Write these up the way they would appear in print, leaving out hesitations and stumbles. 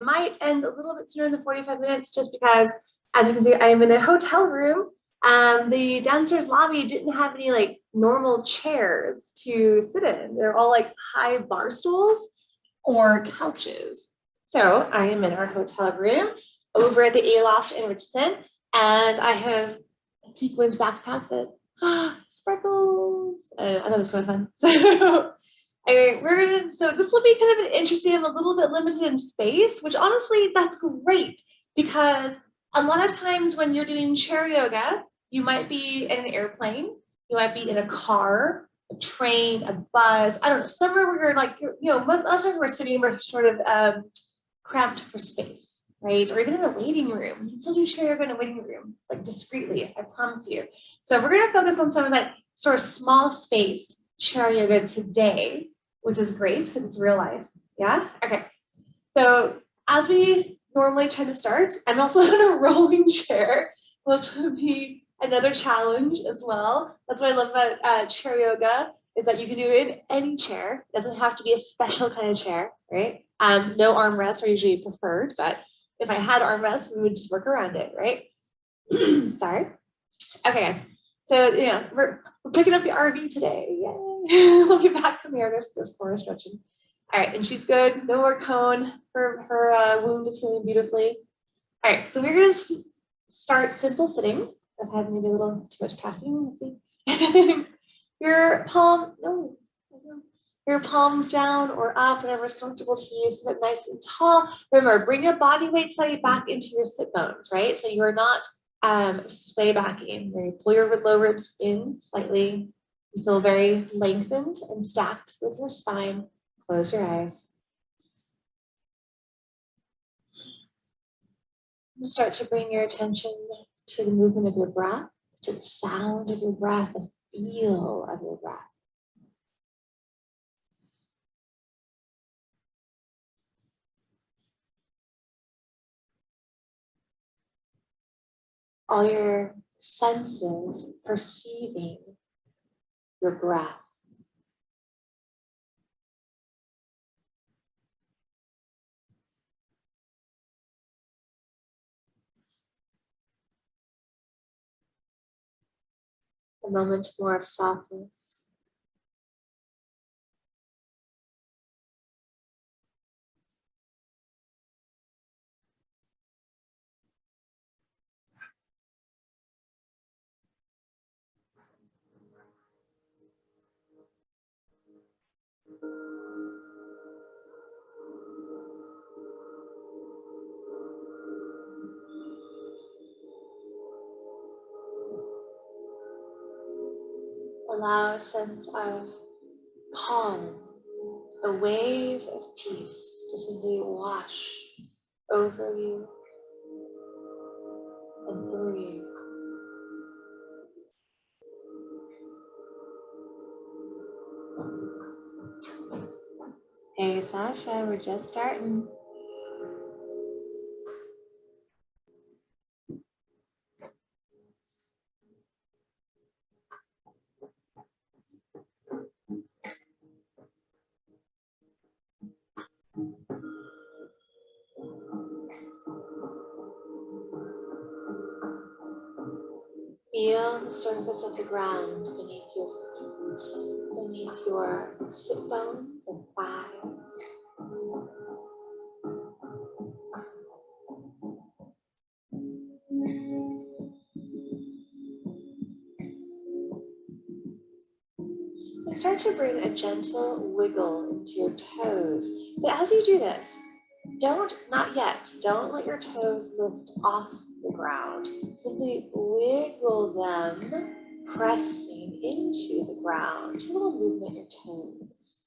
might end a little bit sooner than 45 minutes just because, as you can see, I am in a hotel room. The downstairs lobby didn't have any like normal chairs to sit in. They're all like high bar stools or couches. So I am in our hotel room over at the Aloft in Richardson, and I have a sequined backpack that sparkles. I thought it was so fun. So anyway, so this will be kind of an interesting, I'm a little bit limited in space, which honestly, that's great because a lot of times when you're doing chair yoga, you might be in an airplane, you might be in a car, a train, a bus, I don't know, somewhere where you're like, most of the time we're sitting, we're sort of cramped for space, right? Or even in a waiting room. You can still do chair yoga in a waiting room, like discreetly, I promise you. So we're gonna focus on some of that sort of small spaced chair yoga today, which is great because it's real life. Yeah? Okay. So as we normally try to start, I'm also in a rolling chair, which would be another challenge as well. That's what I love about chair yoga, is that you can do it in any chair. It doesn't have to be a special kind of chair, right? No armrests are usually preferred, but if I had armrests, we would just work around it, right? Sorry. Okay, guys. So we're picking up the RV today. Yay! We'll be back from there. There's Cora stretching. All right, and she's good. No more cone. Her wound is healing beautifully. All right, so we're going to start simple sitting. I've had maybe a little too much caffeine. Let's see. Your palms down or up, whatever is comfortable to you. Sit up nice and tall. Remember, bring your body weight slightly back into your sit bones, right? So you are not sway backing. You pull your low ribs in slightly. You feel very lengthened and stacked with your spine. Close your eyes. Start to bring your attention to the movement of your breath, to the sound of your breath, the feel of your breath. All your senses perceiving your breath. A moment more of softness. Allow a sense of calm, a wave of peace to simply wash over you and through you. Hey Sasha, we're just starting. Feel the surface of the ground beneath your feet, beneath your sit bones and thighs. And start to bring a gentle wiggle into your toes. But as you do this, don't let your toes lift off the ground. Simply wiggle them, pressing into the ground. Just a little movement in your toes.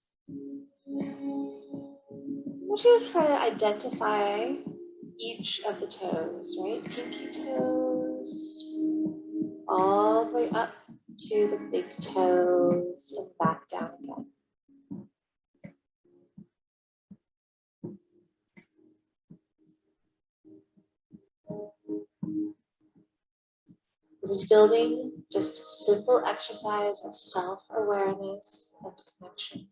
I want you to try to identify each of the toes, right? Pinky toes, all the way up to the big toes and back down again. This is building just a simple exercise of self-awareness and connection.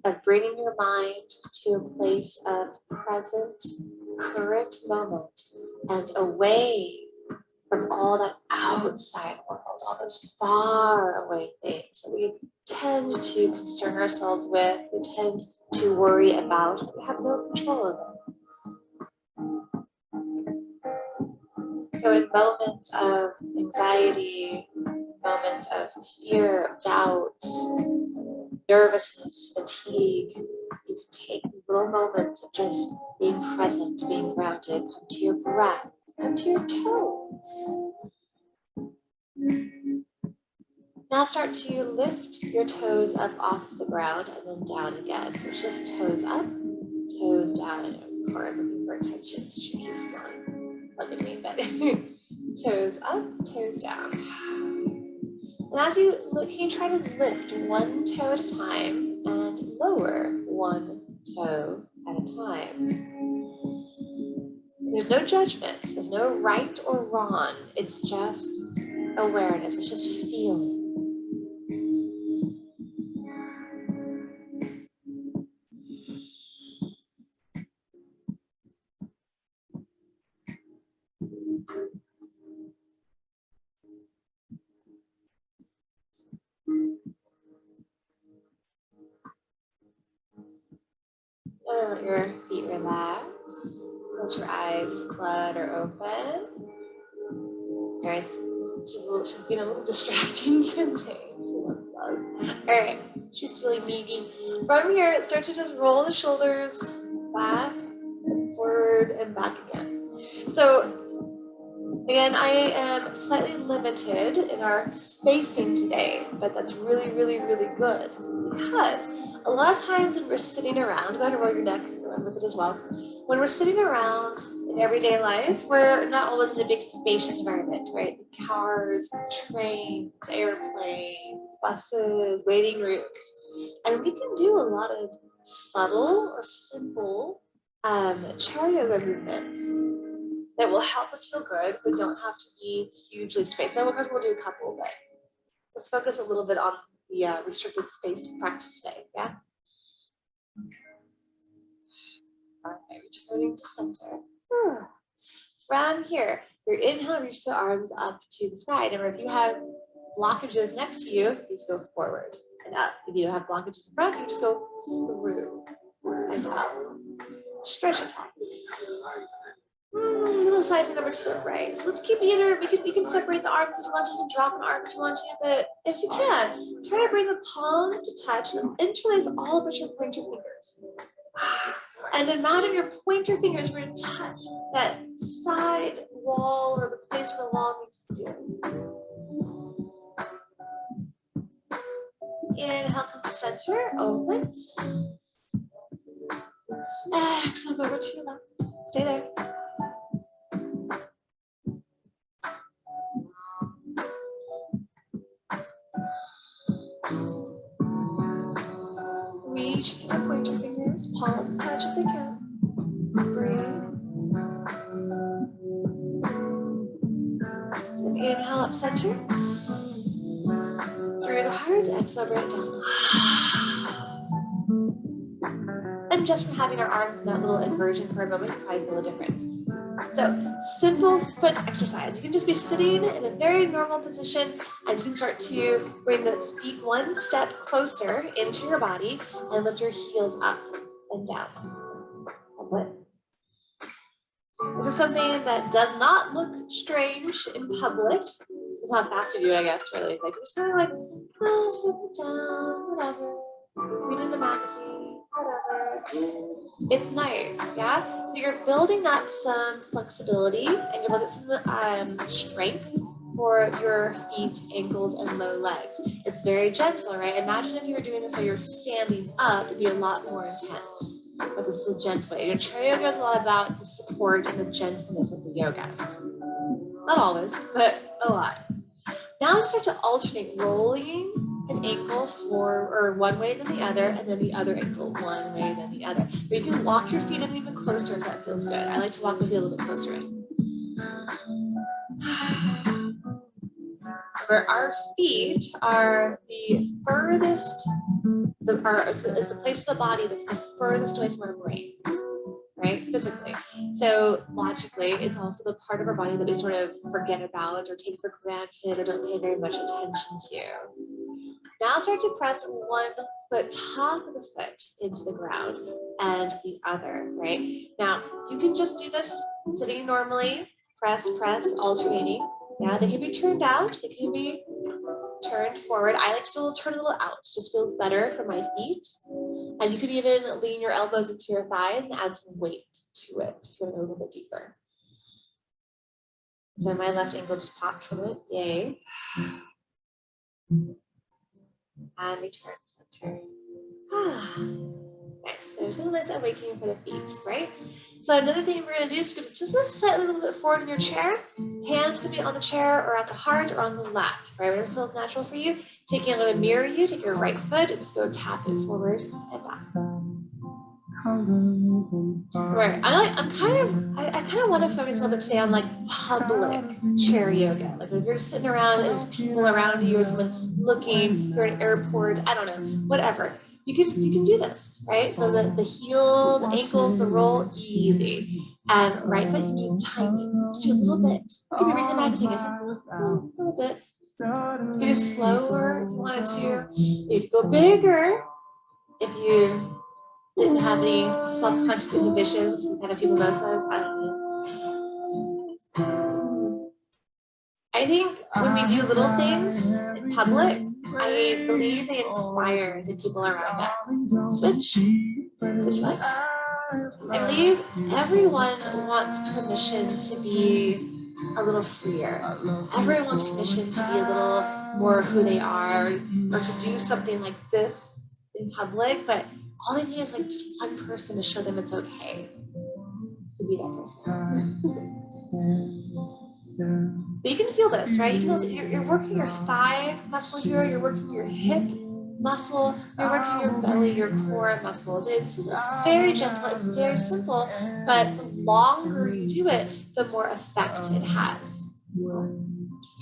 of bringing your mind to a place of present, current moment and away from all that outside world, all those far away things that we tend to concern ourselves with, we tend to worry about, that we have no control over. So in moments of anxiety, moments of fear, doubt, nervousness, fatigue, you can take these little moments of just being present, being grounded, come to your breath, come to your toes. Now start to lift your toes up off the ground and then down again. So it's just toes up, toes down, and Cora looking for attention, so she keeps going. Look at me, but toes up, toes down. And as you look, can you try to lift one toe at a time and lower one toe at a time? There's no judgments, there's no right or wrong. It's just awareness, it's just feeling. And let your feet relax. Let your eyes flutter open. Sorry, she's being a little distracting today. All right, she's feeling needy. From here, start to just roll the shoulders back, forward, and back again. So again, I am slightly limited in our spacing today, but that's really, really, really good because a lot of times when we're sitting around, go ahead and roll your neck with it as well. When we're sitting around in everyday life, we're not always in a big spacious environment, right? Cars, trains, airplanes, buses, waiting rooms. And we can do a lot of subtle or simple chair yoga movements that will help us feel good, but don't have to be hugely spaced. Now, we'll do a couple, but let's focus a little bit on the restricted space practice today, yeah? All right, returning to center. From here, your inhale, reach the arms up to the sky. Remember, if you have blockages next to you, please go forward and up. If you don't have blockages in front, you just go through and up. Stretch it out. Little side number to the right. So let's keep either, you can separate the arms if you want to, you can drop an arm if you want to, but if you can, try to bring the palms to touch and interlace all but your pointer fingers. And imagine your pointer fingers were to touch that side wall or the place where the wall meets the ceiling. Inhale, come to center, open. Exhale, go over to your left. Stay there. Reach through the pointer fingers, palms touch if they can. Breathe. And inhale up center. Through the heart, exhale, bring it down. And just from having our arms in that little inversion for a moment, you probably feel a difference. So, simple foot exercise. You can just be sitting in a very normal position and you can start to bring the feet one step closer into your body and lift your heels up and down. That's it. This is something that does not look strange in public. It's not fast to do it, I guess, really. Like, just kind of like, oh, just up and down, whatever. Reading a magazine, whatever. It's nice, yeah? So you're building up some flexibility and you're building some strength for your feet, ankles, and low legs. It's very gentle, right? Imagine if you were doing this while you're standing up, it'd be a lot more intense. But this is a gentle way. Your chair yoga is a lot about the support and the gentleness of the yoga. Not always, but a lot. Now start to alternate rolling an ankle one way then the other, and then the other ankle one way then the other. But you can walk your feet in even closer if that feels good. I like to walk my feet a little bit closer in. Where our feet are the furthest is the place of the body that's the furthest away from our brains, right? Physically. So logically, it's also the part of our body that we sort of forget about or take for granted or don't pay very much attention to. Now start to press one foot, top of the foot into the ground and the other, right? Now you can just do this sitting normally, press, alternating. Yeah, they can be turned out, they can be turned forward. I like to turn a little out, just feels better for my feet. And you could even lean your elbows into your thighs and add some weight to it to go a little bit deeper. So my left ankle just popped from it, yay. And return to center. Nice. There's a nice awakening for the feet, right? So another thing we're going to do is just slightly a little bit forward in your chair. Hands can be on the chair or at the heart or on the lap, right? Whatever feels natural for you. Taking a little mirror you, take your right foot and just go tap it forward and back. Right. I kind of want to focus a little bit today on like public chair yoga. Like if you're just sitting around and there's people around you or someone looking, you're at an airport, I don't know, whatever. You can do this, right? So the heel, the ankles, the roll, easy. And right foot, you can do tiny. Just do a little bit. You can be reading a magazine, just a little bit. You can do slower if you wanted to. You could go bigger if you didn't have any self-conscious inhibitions, you kind of people nonsense. I don't know. I think when we do little things in public, I believe they inspire the people around us. Switch legs. I believe everyone wants permission to be a little freer. Everyone wants permission to be a little more who they are, or to do something like this in public, but all they need is like just one person to show them it's okay to be that person. But you can feel this, right? You can feel that you're working your thigh muscle here, you're working your hip muscle, you're working your belly, your core muscles. It's very gentle, it's very simple, but the longer you do it, the more effect it has.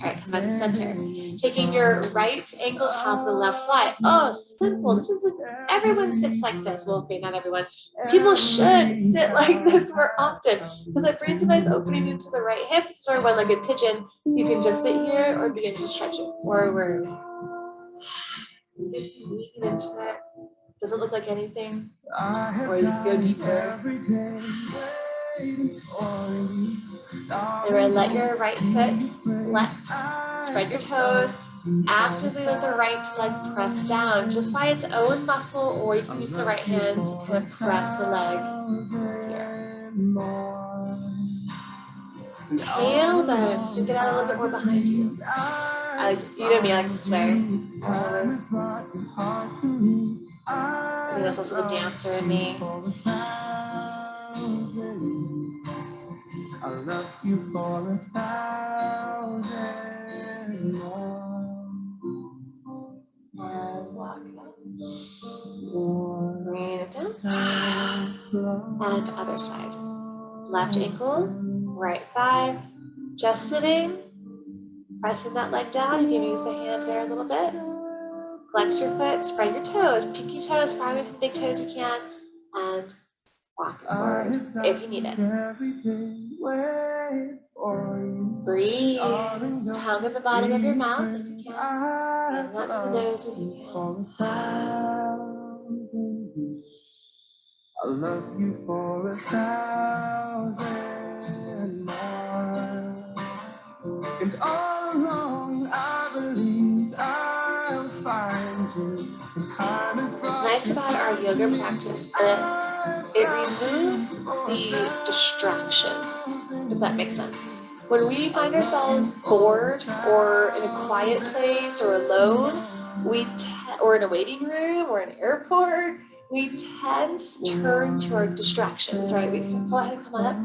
All right, come back to center. Taking your right ankle top of the left thigh. Oh, simple. This is everyone sits like this. Well, okay, not everyone. People should sit like this more often because it brings a nice opening into the right hip. Sort of one-legged pigeon. You can just sit here or begin to stretch it forward. Just breathing into it. Doesn't look like anything. Or you can go deeper. Remember, let your right foot flex, spread your toes, actively let the right leg press down just by its own muscle, or you can use the right hand to kind of press the leg here. Tailbone, so get out a little bit more behind you. You know me, I like to swear. I think that's also the dancer in me. I love you for 1,000 more. And walk up. Bring it down. And other side. Left ankle, right thigh. Just sitting. Pressing that leg down. You can use the hand there a little bit. Flex your foot, spread your toes. Pinky toes, far away from the big toes you can. And walk forward if you need it. Breathe. Tongue at the bottom of your mouth if you can. And not the nose if you can. I love you for 1,000 more. And all along I believe I'll find you. What's nice about our yoga practice that it removes the distractions, if that makes sense. When we find ourselves bored or in a quiet place or alone, or in a waiting room or an airport, we tend to turn to our distractions, right? We can go ahead and come on up.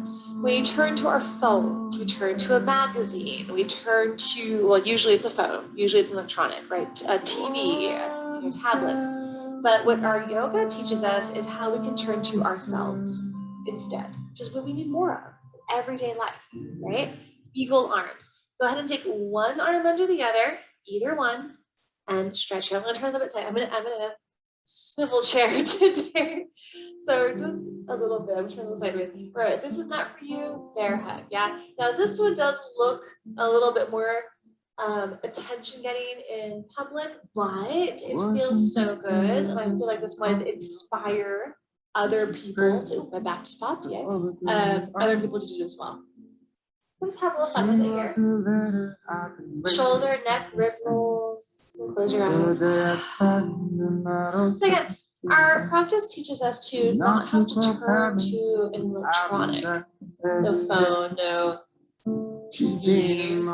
We turn to our phones, we turn to a magazine, we turn to, well, usually it's a phone, usually it's electronic, right? A TV, tablets. But what our yoga teaches us is how we can turn to ourselves instead, which is what we need more of in everyday life, right? Eagle arms. Go ahead and take one arm under the other, either one, and stretch. I'm going to turn a little bit side. I'm gonna swivel chair today. So just a little bit, I'm turning this sideways. Right, this is not for you, bear hug, yeah? Now this one does look a little bit more attention getting in public, but it feels so good. And I feel like this might inspire other people to, my back just popped, yeah. Other people to do as well. We'll just have a little fun with it here. Shoulder, neck, rib rolls. Close your eyes. Again, our practice teaches us to not have to turn to an electronic. No phone, no TV.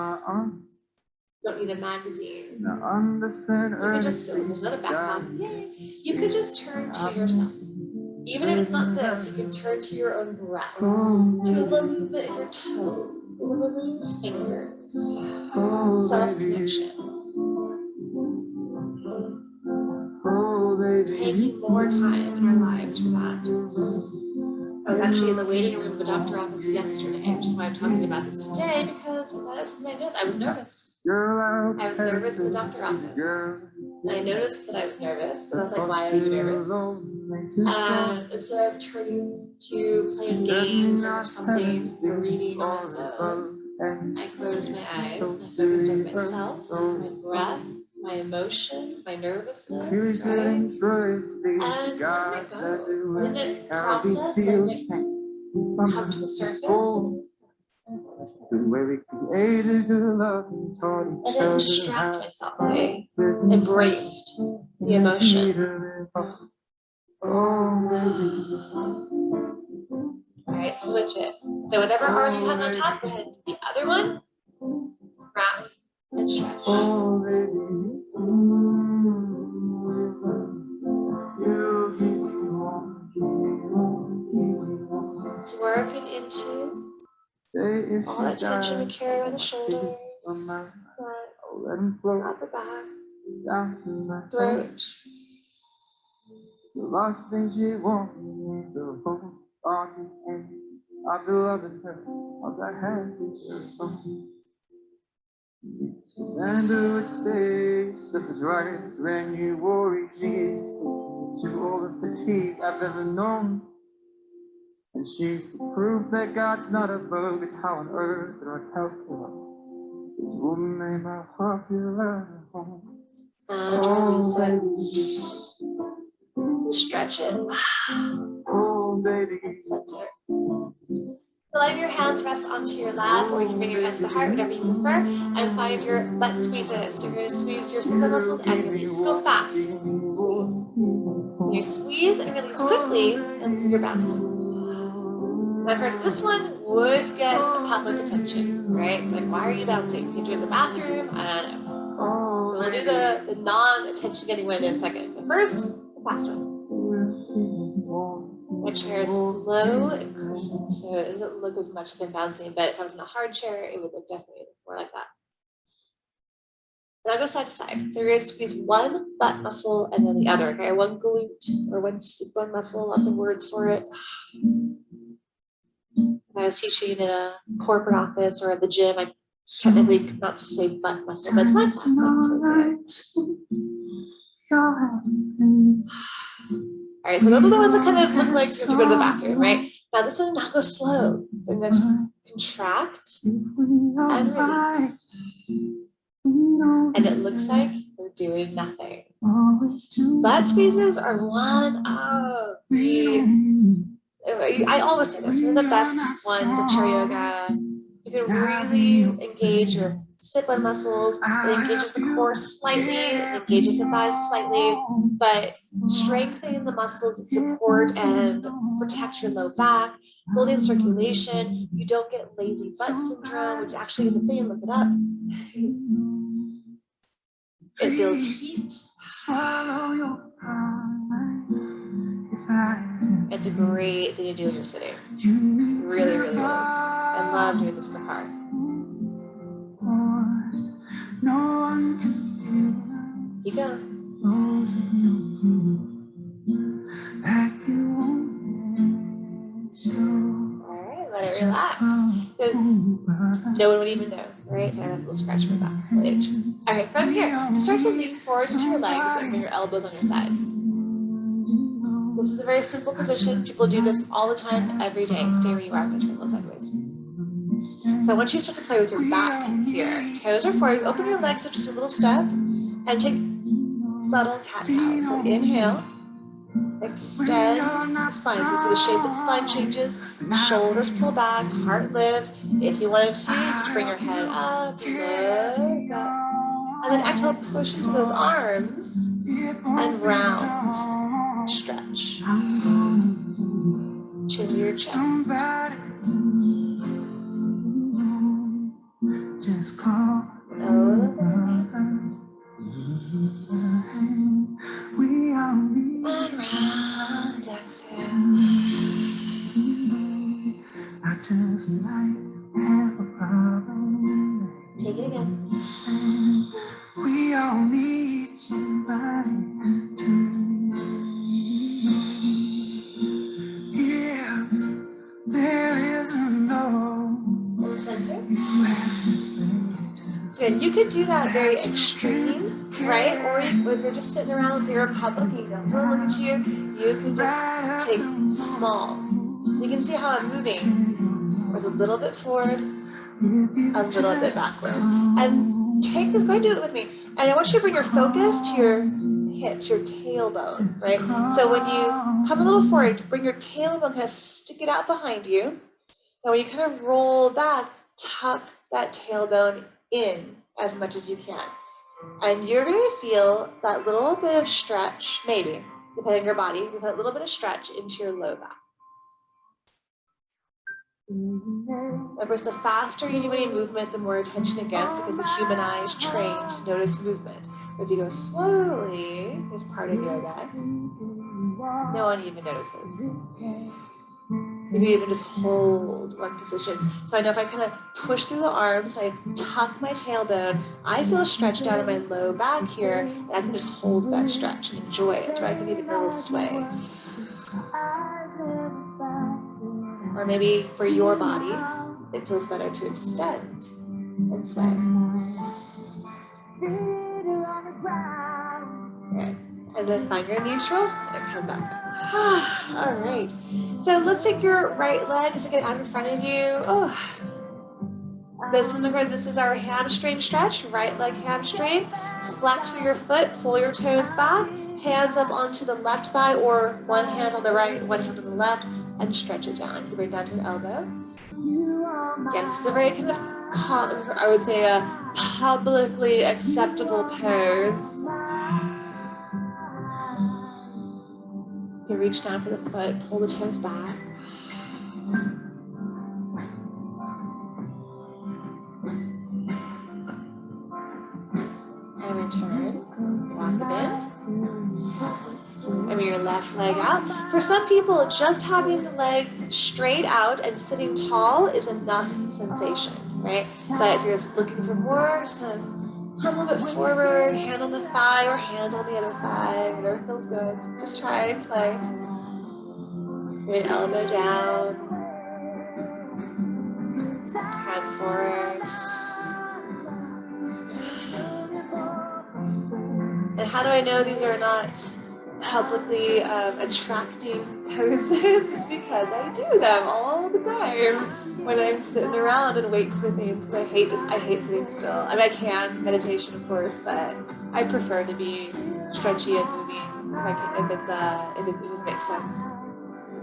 Don't need a magazine. You could just, there's another background. Yay. You could just turn to yourself. Even if it's not this, you can turn to your own breath, to a little movement of your toes, a little movement of your fingers, self-connection. Taking more time in our lives for that. I was actually in the waiting room of the doctor's office yesterday, which is why I'm talking about this today, because that is something I noticed. I was nervous. I was nervous in the doctor's office. And I noticed that I was nervous, and I was like, why are you nervous? Instead of turning to playing games or something, or reading on my phone, I closed my eyes and I focused on myself, my breath, my emotions, my nervousness, right? And letting it go, letting it process, letting it come to the surface. And then distract myself, okay? Embraced the emotion. All right, switch it. So whatever arm you have on top, go ahead to the other one. Wrap and stretch. Just working into all that tension we carry on the shoulders, upper back, throat. The last thing she wanted to hold on and after loving her, all I had is Amanda would say, such right when you worry, she's to all the fatigue I've ever known. And she's the proof that God's not above, it's how on earth do I help her. This woman made my heart feel at home. Baby. Stretch it. Oh, baby. Center. So let your hands rest onto your lap, or you can bring your hands to the heart, whatever you prefer, and find your butt squeezes. So you're going to squeeze your sit-bone muscles and release. Go fast. Squeeze. You squeeze and release quickly, and you're bouncing. Now, of course, this one would get public attention, right? Like, why are you bouncing? Can you do it in the bathroom? I don't know. So we'll do the non-attention getting one in a second. But first, the fast one. My chair is low and cushioned, so it doesn't look as much like I'm bouncing, but if I was in a hard chair, it would look definitely more like that. And I'll go side to side. So we're going to squeeze one butt muscle and then the other, okay? One glute or one muscle, lots of words for it. If I was teaching in a corporate office or at the gym, I technically not to say butt muscle, but it's like that. All right, so those are the ones that kind of look like you have to go to the bathroom, right? Now this one, now go slow. So I'm going to just contract and release. And it looks like we're doing nothing. Butt squeezes are one of the, I always say this, one of the best ones in chair yoga. You can really engage your sit-bone muscles. It engages the core slightly, it engages the thighs slightly, but strengthening the muscles that support and protect your low back, building circulation. You don't get lazy butt syndrome, which actually is a thing. Look it up. It builds heat. It's a great thing to do when you're sitting. Really, really is. I love doing this in the car. Keep going. All right, let it relax. Good. No one would even know, right? So I have a little scratch my back. All right, from here, just start to lean forward into your legs and bring your elbows on your thighs. This is a very simple position. People do this all the time, every day. Stay where you are. I'm going to turn those sideways. So I want you to start to play with your back here. Toes are forward. Open your legs up just a little step and take subtle cat-cow. So inhale, extend the spine. So the shape of the spine changes. Shoulders pull back, heart lifts. If you wanted to, you could bring your head up, look up. And then exhale, push into those arms and round. Stretch. Chin to your chest. And round, exhale. Take it again. We all need somebody to if there isn't no in the center. So you could do that very extreme, right? Or if you're just sitting around with your public and you don't want to look at you, you can just take small. You can see how I'm moving. Or a little bit forward, a little bit backward. And take this, go ahead and do it with me. And I want you to bring your focus to your hips, your tailbone, right? So when you come a little forward, bring your tailbone, kind of stick it out behind you. Now when you kind of roll back, tuck that tailbone in as much as you can. And you're going to feel that little bit of stretch, maybe, depending on your body, you put a little bit of stretch into your low back. Remember, so the faster you do any movement, the more attention it gets because the human eye is trained to notice movement. But if you go slowly, it's part of yoga. No one even notices. You can even just hold one position. So I know if I kind of push through the arms, I tuck my tailbone, I feel a stretch down in my low back here, and I can just hold that stretch and enjoy it. Or I can even a little sway. Or maybe for your body, it feels better to extend and sway. Okay. And then find your neutral and come back up. All right. So let's take your right leg, stick it out in front of you. Oh. This is our hamstring stretch, right leg hamstring. Flex through your foot, pull your toes back, hands up onto the left thigh or one hand on the right, one hand on the left, and stretch it down. You bring down to an elbow. Again, this is a very kind of, I would say, a publicly acceptable pose. You reach down for the foot, pull the toes back. And return, walk it in. And bring your left leg out. For some people, just having the leg straight out and sitting tall is enough sensation, right? But if you're looking for more, just kind of come a little bit forward, hand on the thigh or hand on the other thigh, whatever feels good. Just try and play. Bring an elbow down. Hand forward. And how do I know these are not publicly attracting poses? It's because I do them all the time when I'm sitting around and waiting for things. But I hate sitting still. I mean, I can meditation, of course, but I prefer to be stretchy and moving if it makes sense.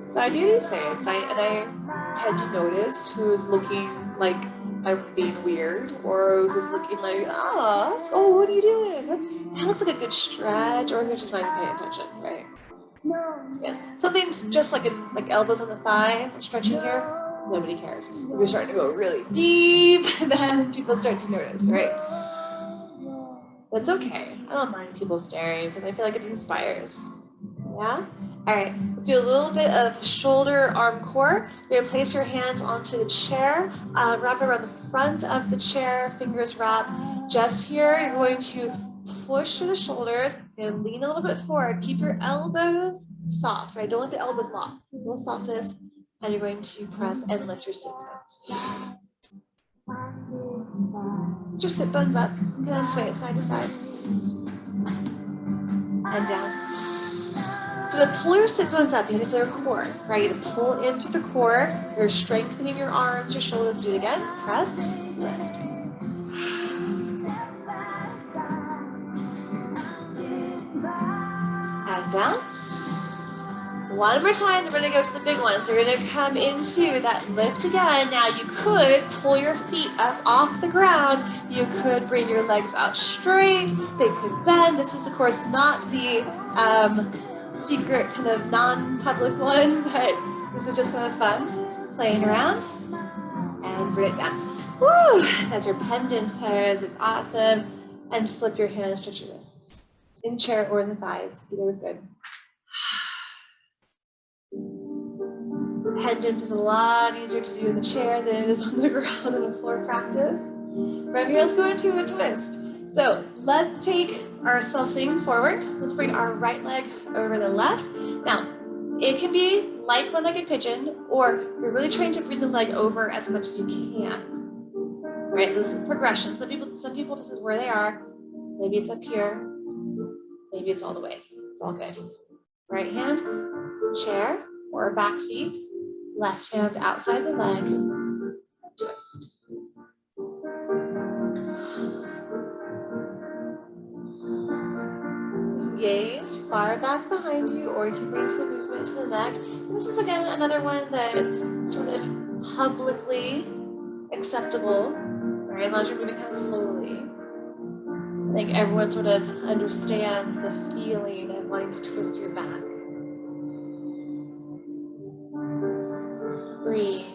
So I do these things, and I tend to notice who's looking like I'm being weird, or who's looking like, oh, what are you doing? That looks like a good stretch, or who's just not even paying attention, right? Yeah. Something just like elbows on the thigh, stretching here, nobody cares. If you're starting to go really deep, then people start to notice, right? That's okay. I don't mind people staring because I feel like it inspires. Yeah? All right, let's do a little bit of shoulder, arm, core. You're gonna place your hands onto the chair, wrap it around the front of the chair, fingers wrap just here. You're going to push through the shoulders and lean a little bit forward. Keep your elbows soft, right? Don't let the elbows lock. A little softness, and you're going to press and lift your sit bones. Lift your sit bones up. I'm gonna sway it side to side and down. So to pull your sit bones up, you have to feel your core, right? You pull in through the core. You're strengthening your arms, your shoulders. Do it again. Press, lift. And down. One more time, we're going to go to the big one. So we're going to come into that lift again. Now you could pull your feet up off the ground. You could bring your legs out straight. They could bend. This is, of course, not the secret kind of non-public one, but this is just kind of fun. Playing around and bring it down. Woo! That's your pendant pose. It's awesome. And flip your hands, stretch your wrists. In chair or in the thighs. Either is good. Pendant is a lot easier to do in the chair than it is on the ground in a floor practice. From here, let's go into a twist. So let's take ourselves sitting forward. Let's bring our right leg over the left. Now, it can be like one-legged pigeon, or you're really trying to bring the leg over as much as you can. All right, so this is progression. Some people, this is where they are. Maybe it's up here. Maybe it's all the way. It's all good. Right hand, chair or back seat. Left hand outside the leg, twist. Gaze far back behind you, or you can bring some movement to the neck. And this is again another one that's sort of publicly acceptable, right? As long as you're moving kind of slowly. I think everyone sort of understands the feeling of wanting to twist your back. Breathe.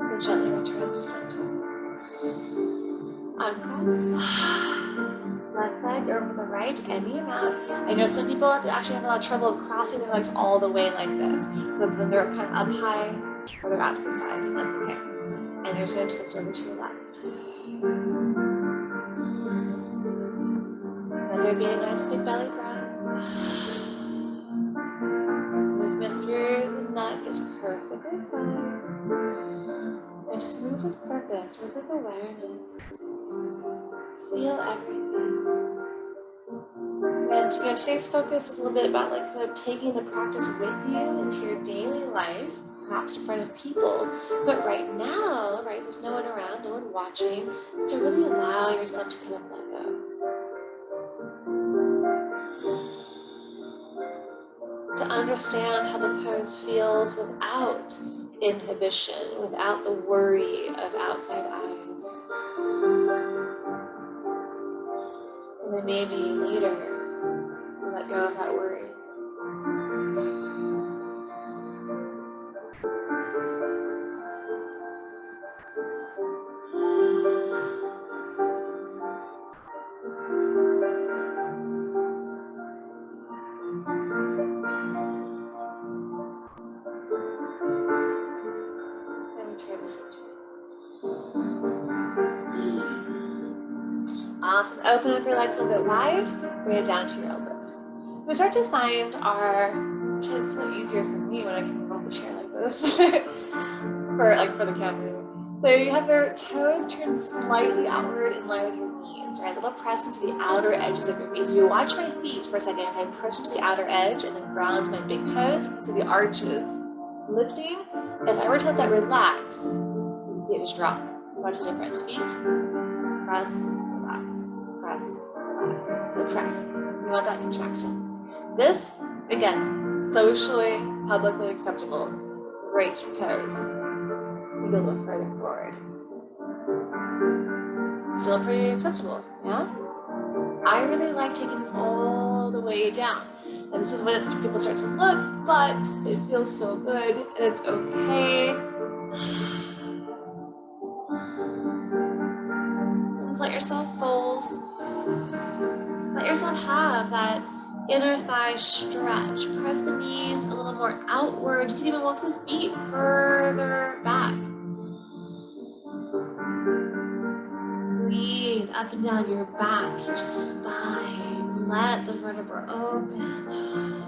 And gently return to center. Uncross. Left leg over the right, any amount. I know some people actually have a lot of trouble crossing their legs all the way like this. Then they're kind of up high or they're out to the side, and that's okay. And you're just going to twist over to your left. Whether it be a nice big belly breath. Movement through the neck is perfectly fine. And just move with purpose, move with awareness. Feel everything. And today's focus is a little bit about like kind of taking the practice with you into your daily life, perhaps in front of people. But right now, right, there's no one around, no one watching. So really allow yourself to kind of let go. To understand how the pose feels without inhibition, without the worry of outside eyes. And then maybe later, let go of that worry. Awesome. Open up your legs a little bit wide. Bring it down to your elbows. We start to find our, actually it's a little easier for me when I can roll the chair like this, for the camera. So you have your toes turned slightly outward in line with your knees, right? A little press into the outer edges of your feet. So you watch my feet for a second. If I push to the outer edge and then ground my big toes, you can see the arches lifting. If I were to let that relax, you can see it just drop. Watch the difference. Feet, press, relax, press, relax. So press. You want that contraction. This, again, socially, publicly acceptable. Great pose. You go a little further forward. Still pretty acceptable, yeah? I really like taking this all the way down. And this is when people start to look, but it feels so good, and it's okay. Just let yourself fold. Let yourself have that inner thigh stretch. Press the knees a little more outward. You can even walk the feet further back. up and down your back, your spine. Let the vertebra open.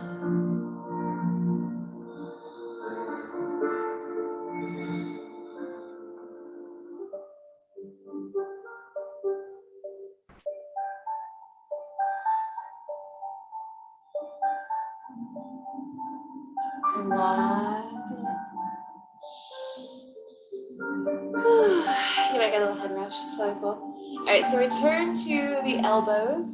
You might get a little head rush, so cool. All right, so return to the elbows,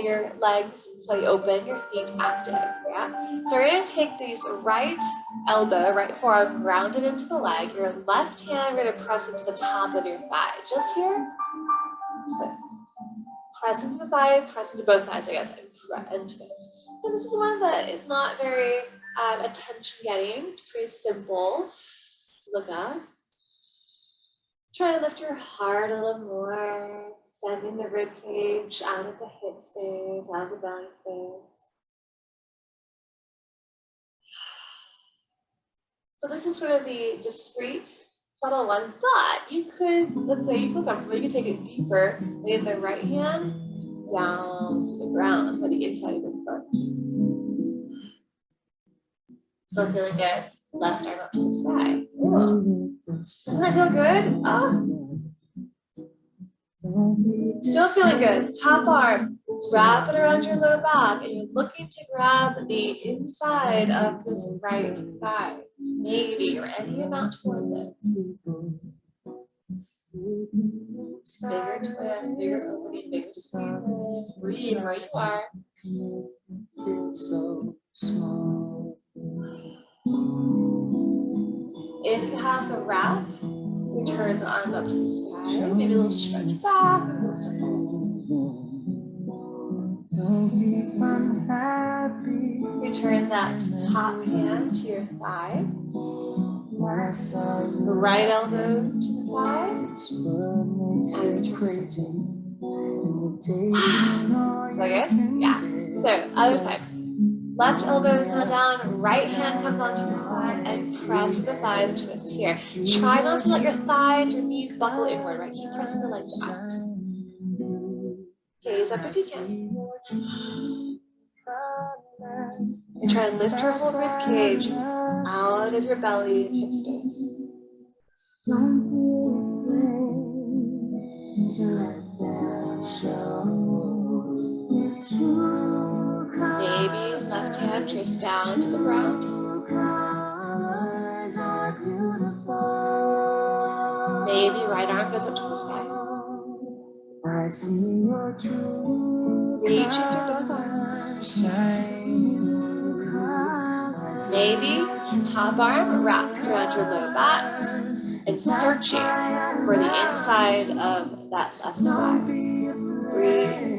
your legs slightly open, your feet active, yeah? So we're gonna take these right elbow, right forearm grounded into the leg, your left hand, we're gonna press into the top of your thigh. Just here, twist. Press into the thigh, press into both thighs, I guess, and twist. And this is one that is not very attention getting. It's pretty simple. Look up. Try to lift your heart a little more, extending the rib cage out of the hip space, out of the belly space. So this is sort of the discrete, subtle one, but you could, let's say you feel comfortable, you could take it deeper, lay the right hand down to the ground by the inside of your foot. Still feeling good. Left arm up to the sky. Ooh. Doesn't that feel good? Oh. Still feeling good. Top arm. Wrap it around your low back, and you're looking to grab the inside of this right thigh. Maybe, or any amount towards it. Bigger twist, bigger opening, bigger squeezes. Breathe where you are. If you have the wrap, return the arm up to the sky. Maybe a little stretch back, a little circles. Return that top hand to your thigh. The right elbow to the thigh. And return. Okay? Yeah. So, other side. Left elbow is now down, right hand comes onto your thigh, and press the thighs twist here. Try not to let your thighs, your knees buckle inward, right? Keep pressing the legs out. Gaze up if you can. And try and lift your whole rib cage out of your belly and hip space. Don't be afraid to let them show your true colors. Maybe left hand drifts down to the ground. Maybe right arm goes up to the sky. I see your true. Reach with your both arms. Maybe top arm wraps around your low back and searching for the inside of that left thigh. Breathe.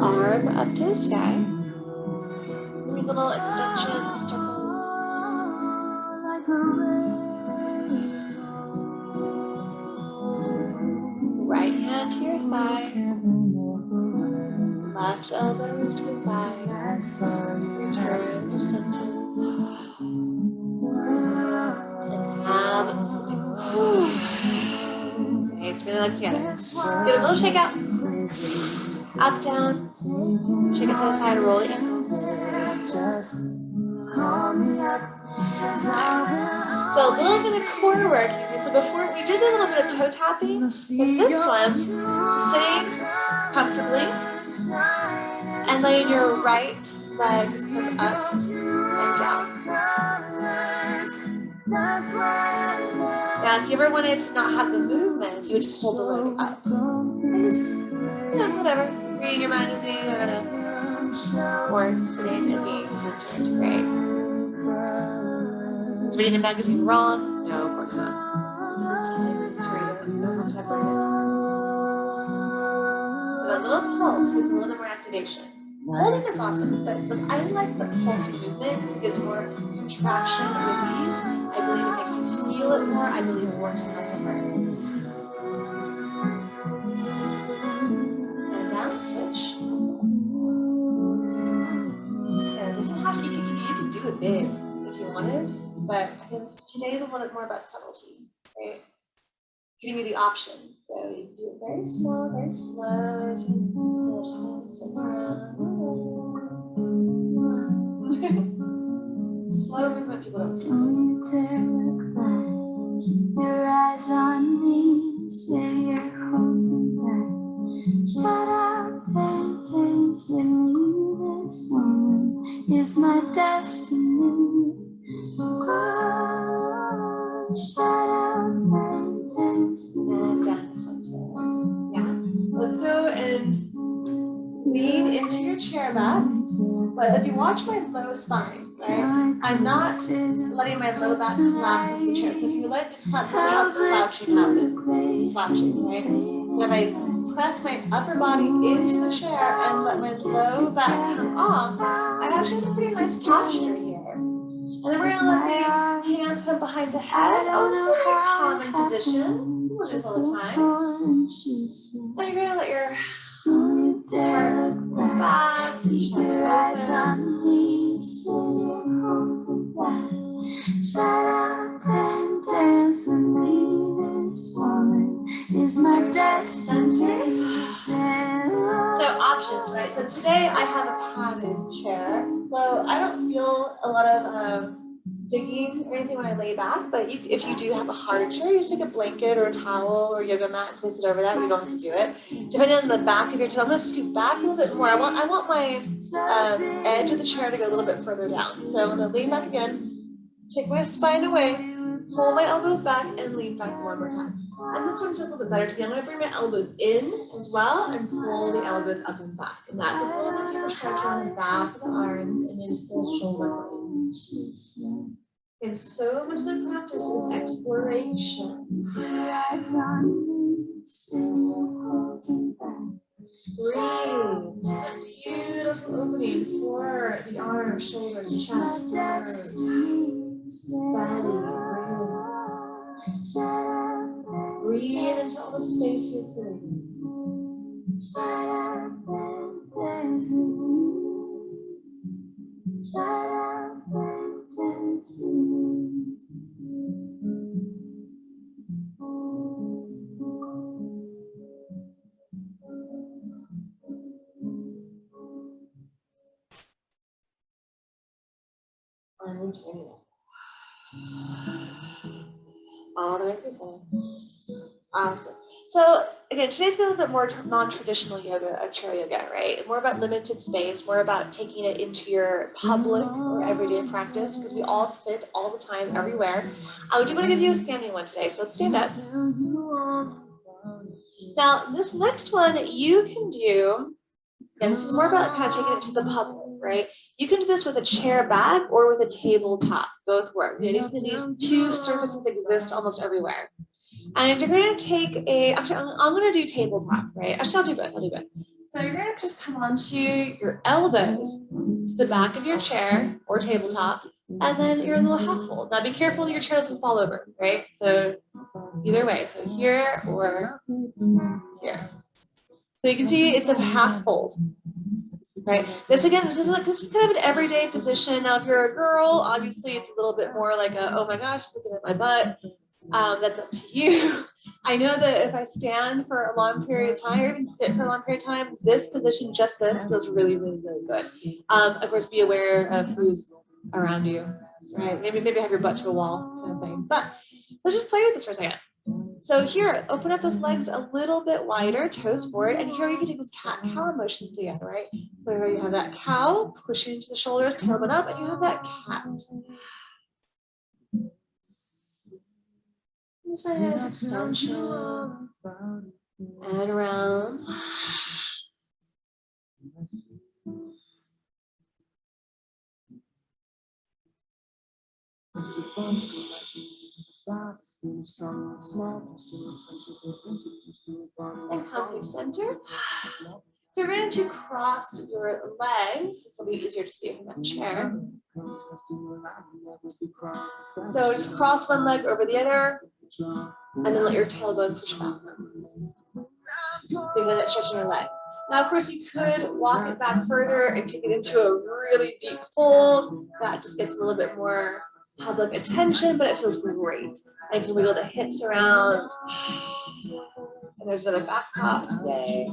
Arm up to the sky. Maybe little extension circles. Right hand to your thigh. Left elbow to the thigh. Return to center. And have it. Okay, so bring the legs together. Get a little shake out. Up, down. Shake it side to side, roll the ankles. So a little bit of core work you do. So before we did a little bit of toe tapping, but this one, just sitting comfortably and laying your right leg up and down. Now, if you ever wanted to not have the movement, you would just hold the leg up. And just, whatever. Reading your magazine, I don't know. Or sitting and being centered. Great. Is reading a magazine wrong? No, of course not. But a little pulse gives a little bit more activation. I think that's awesome, but I like the pulse movement because it gives more contraction and release. I believe it makes you feel it more. I believe it works in muscle burn. big if you wanted, but I guess today is a little bit more about subtlety, right? Giving you the option. So you can do it very slow, very slow. You can just kind of sit around. Slow movement people don't see. Keep your eyes on me, say you're holding back. Shut up and dance with me. This woman is my destiny. Oh, shut up and dance with me. And down the center. Yeah. Let's go and lean into your chair back. But if you watch my low spine, right? I'm not letting my low back collapse into the chair. So if you like to collapse, see how the slouching happens. Slouching, right? When I press my upper body into the chair and let my low back come off, I actually have a pretty nice posture here. And then we're gonna let the hands come behind the head. Oh, this is a very common position. We'll do this all the time. And you're gonna let your heart back, chest open. Shut up and dance with me. This woman is my destiny. So options, right? So today I have a padded chair, so I don't feel a lot of digging or anything when I lay back, but if you do have a hard chair, you just take a blanket or a towel or yoga mat and place it over that. You don't have to do it. Depending on the back of your chair, I'm going to scoot back a little bit more. I want my edge of the chair to go a little bit further down. So I'm going to lean back again, take my spine away, pull my elbows back, and lean back one more time. And this one feels a little bit better to me. I'm going to bring my elbows in as well and pull the elbows up and back. And that gets a little bit deeper stretch on the back of the arms and into the shoulder blades. And so much of the practice is exploration. Breathe. Beautiful opening for the arms, shoulders, chest, throat, belly, ribs. Breathe into all the space you're creating. Shut up and dance with me. Shut up and dance with me. All the way through center. Awesome. So again, today's a little bit more non-traditional yoga, chair yoga, right? More about limited space, more about taking it into your public or everyday practice, because we all sit all the time, everywhere. I do want to give you a standing one today, so let's stand up. Now, this next one you can do, and this is more about kind of taking it to the public, right? You can do this with a chair back or with a tabletop. Both work. These two surfaces exist almost everywhere. And you're going to take actually, I'm going to do tabletop, right? Actually, I'll do both. So you're going to just come onto your elbows to the back of your chair or tabletop, and then your little half fold. Now, be careful that your chair doesn't fall over, right? So either way, so here or here. So you can see it's a half fold, right? This is kind of an everyday position. Now, if you're a girl, obviously it's a little bit more like a, oh my gosh, looking at my butt. That's up to you. I know that if I stand for a long period of time or even sit for a long period of time, this position, just this, feels really, really, really good. Of course, be aware of who's around you, right? Maybe have your butt to a wall kind of thing. But let's just play with this for a second. So here, open up those legs a little bit wider, toes forward, and here you can take those cat-cow motions again, right? So here you have that cow, pushing into the shoulders, tailbone up, and you have that cat. Just a nice extension and around. And come through center. So you're going to cross your legs. This will be easier to see from that chair. So just cross one leg over the other, and then let your tailbone push back. Think of that stretching your legs. Now, of course, you could walk it back further and take it into a really deep fold. That just gets a little bit more public attention, but it feels great. I can wiggle the hips around. And there's another back pop. Yay.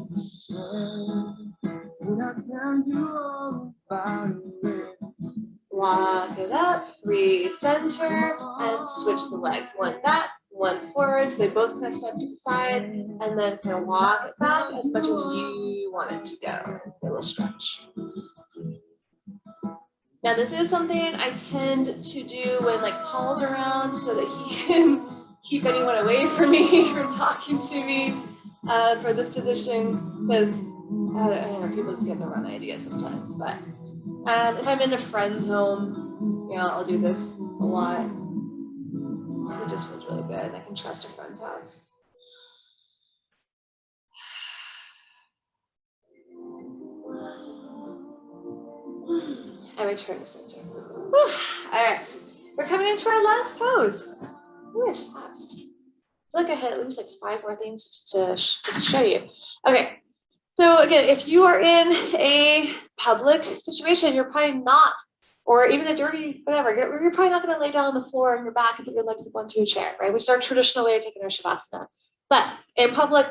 Walk it up, recenter, and switch the legs. One back, one forward. So they both kind of step to the side, and then kind of walk it back as much as you want it to go. A little stretch. Now this is something I tend to do when like Paul's around so that he can keep anyone away from me from talking to me for this position, because I don't know, people just get the wrong idea sometimes. But if I'm in a friend's home, I'll do this a lot. It just feels really good. I can trust a friend's house. I return to center. Whew. All right, we're coming into our last pose. We're fast. I feel like I had at least like 5 more things to show you. Okay, so again, if you are in a public situation, you're probably not, or even a dirty whatever, you're probably not going to lay down on the floor on your back and put your legs up onto a chair, right? Which is our traditional way of taking our shavasana. But in public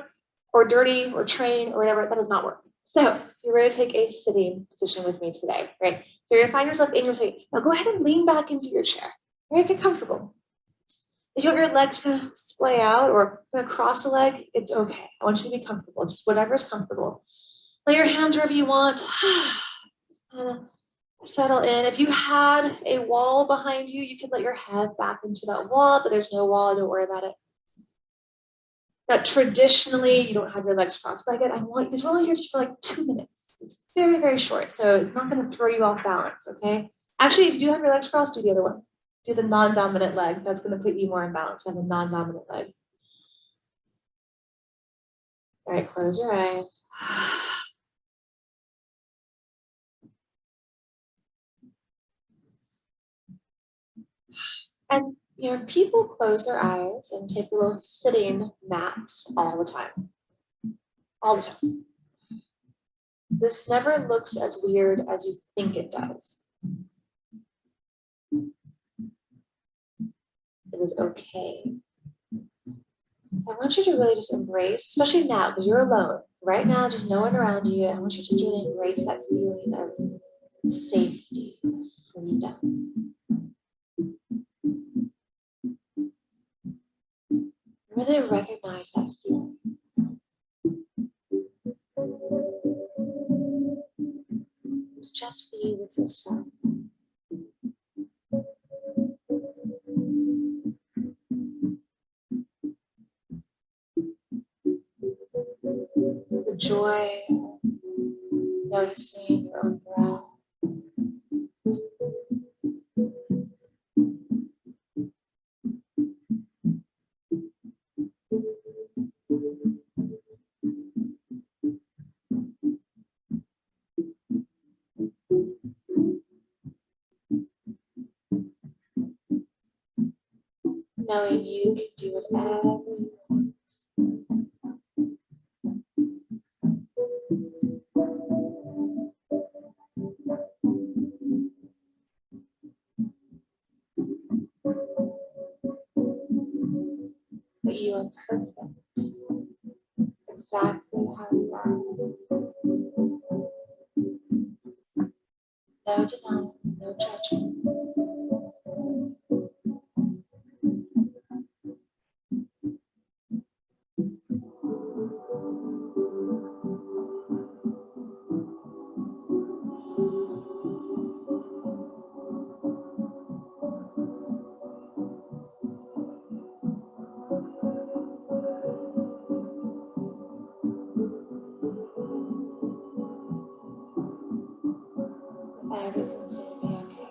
or dirty or train or whatever, that does not work. So you're going to take a sitting position with me today, right? So you're going to find yourself in your seat. Now go ahead and lean back into your chair. Right? Get comfortable. If you want your legs to splay out or kind of cross a leg, it's okay. I want you to be comfortable, just whatever's comfortable. Lay your hands wherever you want. Just kind of settle in. If you had a wall behind you, you could let your head back into that wall, but there's no wall, don't worry about it. That traditionally you don't have your legs crossed, but again, I want you, because we're only here just for like 2 minutes. It's very, very short, so it's not going to throw you off balance, okay? Actually, if you do have your legs crossed, do the other one. Do the non-dominant leg. That's going to put you more in balance. Have a non-dominant leg. All right, close your eyes. And people close their eyes and take little sitting naps all the time. All the time. This never looks as weird as you think it does. It is okay. I want you to really just embrace, especially now, because you're alone. Right now, just no one around you. I want you to just really embrace that feeling of safety, freedom. Really recognize that feeling. Just be with yourself. The joy, noticing your own breath. Knowing you can do whatever you want. That you are perfect, exactly how you are. No denial, no judgment. Everything's going to be okay.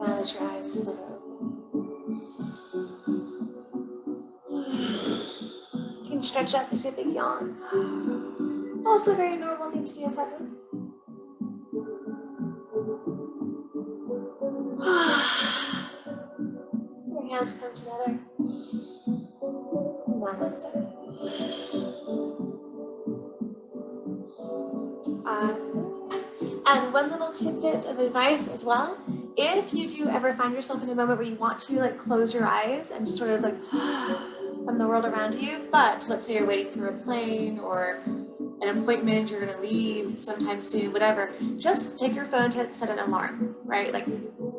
Now let your eyes flutter open. stretch up, take a big yawn. Also a very normal thing to do in public. Your hands come together. Namaste. And one little tidbit of advice as well, if you do ever find yourself in a moment where you want to like close your eyes and just sort of like from the world around you, but let's say you're waiting for a plane or an appointment, you're gonna leave sometime soon, whatever, just take your phone to set an alarm, right? Like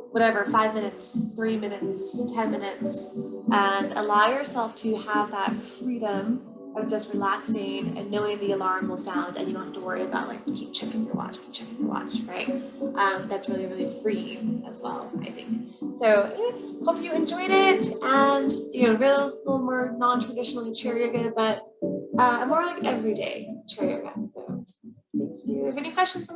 whatever, 5 minutes, 3 minutes, 10 minutes, and allow yourself to have that freedom of just relaxing and knowing the alarm will sound and you don't have to worry about like keep checking your watch, right? That's really, really freeing as well, I think. So yeah, hope you enjoyed it, and little more non-traditional chair yoga, but more like everyday chair yoga. So thank you. If any questions?